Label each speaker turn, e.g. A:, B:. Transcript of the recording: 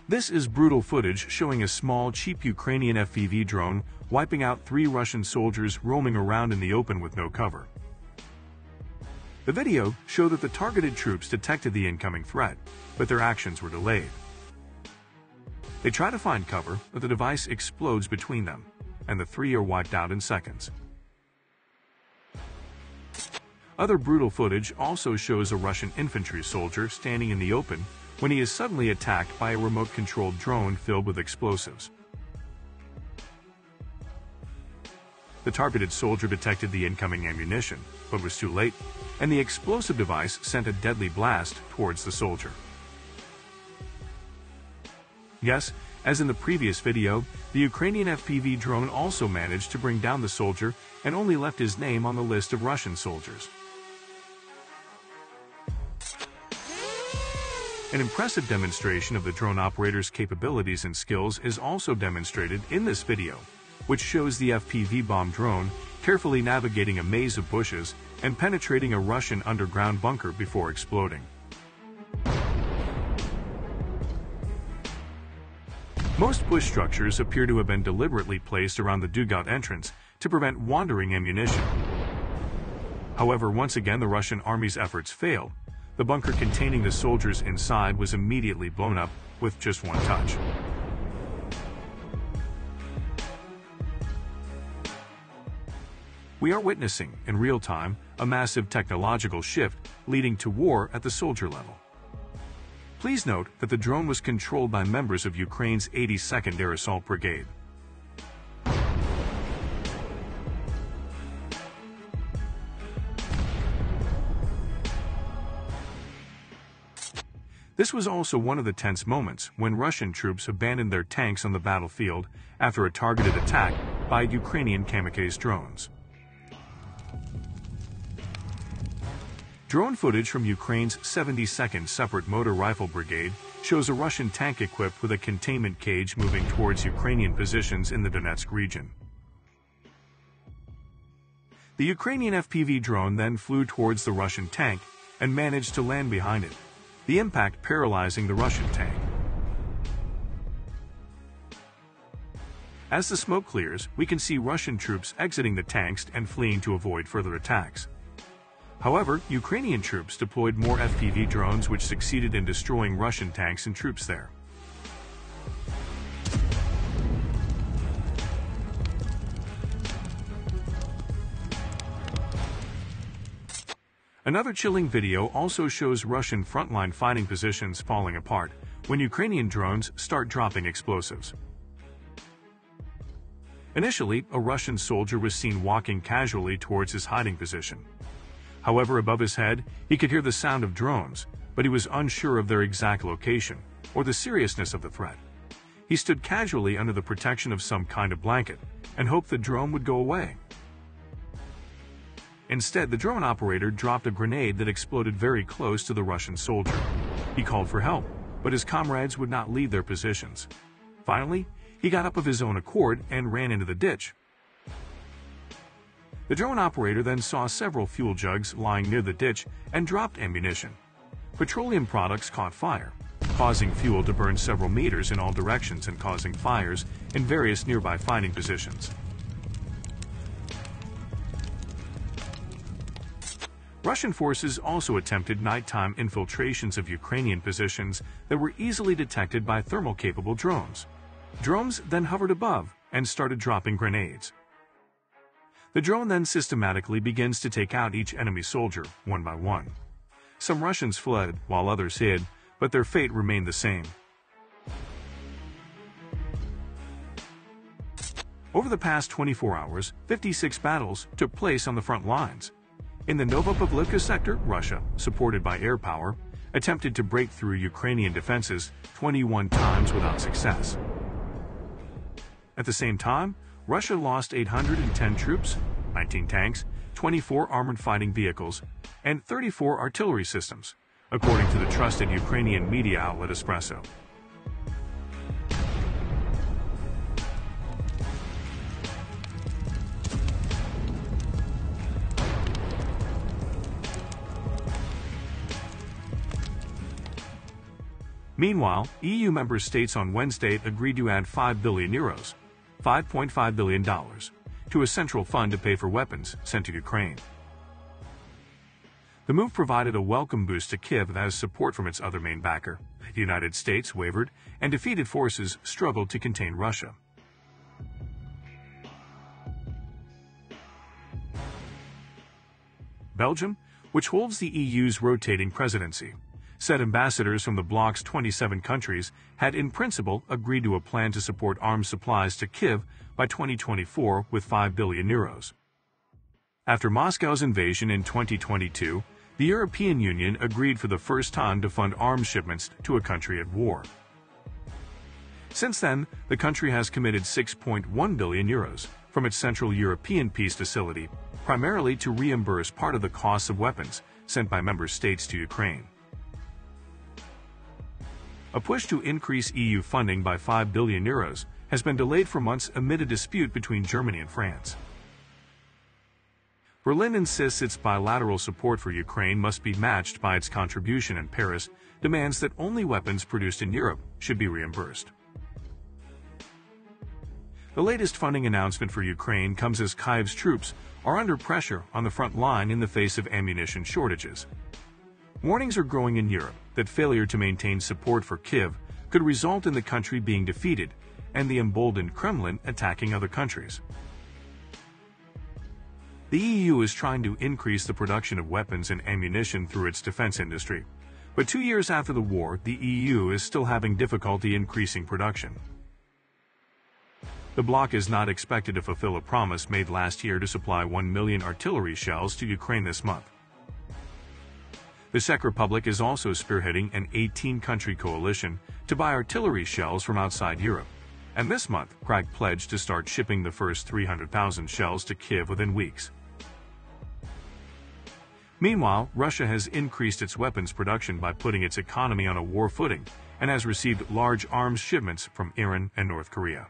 A: This is brutal footage showing a small, cheap Ukrainian FPV drone wiping out 3 Russian soldiers roaming around in the open with no cover. The video showed that the targeted troops detected the incoming threat, but their actions were delayed. They try to find cover, but the device explodes between them, and the 3 are wiped out in seconds. Other brutal footage also shows a Russian infantry soldier standing in the open when he is suddenly attacked by a remote-controlled drone filled with explosives. The targeted soldier detected the incoming ammunition, but was too late, and the explosive device sent a deadly blast towards the soldier. Yes, as in the previous video, the Ukrainian FPV drone also managed to bring down the soldier and only left his name on the list of Russian soldiers. An impressive demonstration of the drone operator's capabilities and skills is also demonstrated in this video, which shows the FPV bomb drone carefully navigating a maze of bushes and penetrating a Russian underground bunker before exploding. Most bush structures appear to have been deliberately placed around the dugout entrance to prevent wandering ammunition. However, once again the Russian army's efforts failed. The bunker containing the soldiers inside was immediately blown up with just one touch. We are witnessing, in real time, a massive technological shift leading to war at the soldier level. Please note that the drone was controlled by members of Ukraine's 82nd Air Assault Brigade. This was also one of the tense moments when Russian troops abandoned their tanks on the battlefield after a targeted attack by Ukrainian kamikaze drones. Drone footage from Ukraine's 72nd Separate Motor Rifle Brigade shows a Russian tank equipped with a containment cage moving towards Ukrainian positions in the Donetsk region. The Ukrainian FPV drone then flew towards the Russian tank and managed to land behind it, the impact paralyzing the Russian tank. As the smoke clears, we can see Russian troops exiting the tanks and fleeing to avoid further attacks. However, Ukrainian troops deployed more FPV drones which succeeded in destroying Russian tanks and troops there. Another chilling video also shows Russian frontline fighting positions falling apart when Ukrainian drones start dropping explosives. Initially, a Russian soldier was seen walking casually towards his hiding position. However, above his head, he could hear the sound of drones, but he was unsure of their exact location or the seriousness of the threat. He stood casually under the protection of some kind of blanket and hoped the drone would go away. Instead, the drone operator dropped a grenade that exploded very close to the Russian soldier. He called for help, but his comrades would not leave their positions. Finally, he got up of his own accord and ran into the ditch. The drone operator then saw several fuel jugs lying near the ditch and dropped ammunition. Petroleum products caught fire, causing fuel to burn several meters in all directions and causing fires in various nearby fighting positions. Russian forces also attempted nighttime infiltrations of Ukrainian positions that were easily detected by thermal-capable drones. Drones then hovered above and started dropping grenades. The drone then systematically begins to take out each enemy soldier, one by one. Some Russians fled, while others hid, but their fate remained the same. Over the past 24 hours, 56 battles took place on the front lines. In the Novopavlivka sector, Russia, supported by air power, attempted to break through Ukrainian defenses 21 times without success. At the same time, Russia lost 810 troops, 19 tanks, 24 armored fighting vehicles, and 34 artillery systems, according to the trusted Ukrainian media outlet Espresso. Meanwhile, EU member states on Wednesday agreed to add €5 billion, $5.5 billion, to a central fund to pay for weapons sent to Ukraine. The move provided a welcome boost to Kyiv that has support from its other main backer. The United States wavered, and defeated forces struggled to contain Russia. Belgium, which holds the EU's rotating presidency, said ambassadors from the bloc's 27 countries had in principle agreed to a plan to support arms supplies to Kyiv by 2024 with €5 billion. After Moscow's invasion in 2022, the European Union agreed for the first time to fund arms shipments to a country at war. Since then, the country has committed €6.1 billion from its Central European Peace Facility, primarily to reimburse part of the costs of weapons sent by member states to Ukraine. A push to increase EU funding by €5 billion has been delayed for months amid a dispute between Germany and France. Berlin insists its bilateral support for Ukraine must be matched by its contribution, and Paris demands that only weapons produced in Europe should be reimbursed. The latest funding announcement for Ukraine comes as Kyiv's troops are under pressure on the front line in the face of ammunition shortages. Warnings are growing in Europe that failure to maintain support for Kyiv could result in the country being defeated and the emboldened Kremlin attacking other countries. The EU is trying to increase the production of weapons and ammunition through its defense industry, but 2 years after the war, the EU is still having difficulty increasing production. The bloc is not expected to fulfill a promise made last year to supply 1 million artillery shells to Ukraine this month. The Czech Republic is also spearheading an 18-country coalition to buy artillery shells from outside Europe, and this month Prague pledged to start shipping the first 300,000 shells to Kyiv within weeks. Meanwhile, Russia has increased its weapons production by putting its economy on a war footing and has received large arms shipments from Iran and North Korea.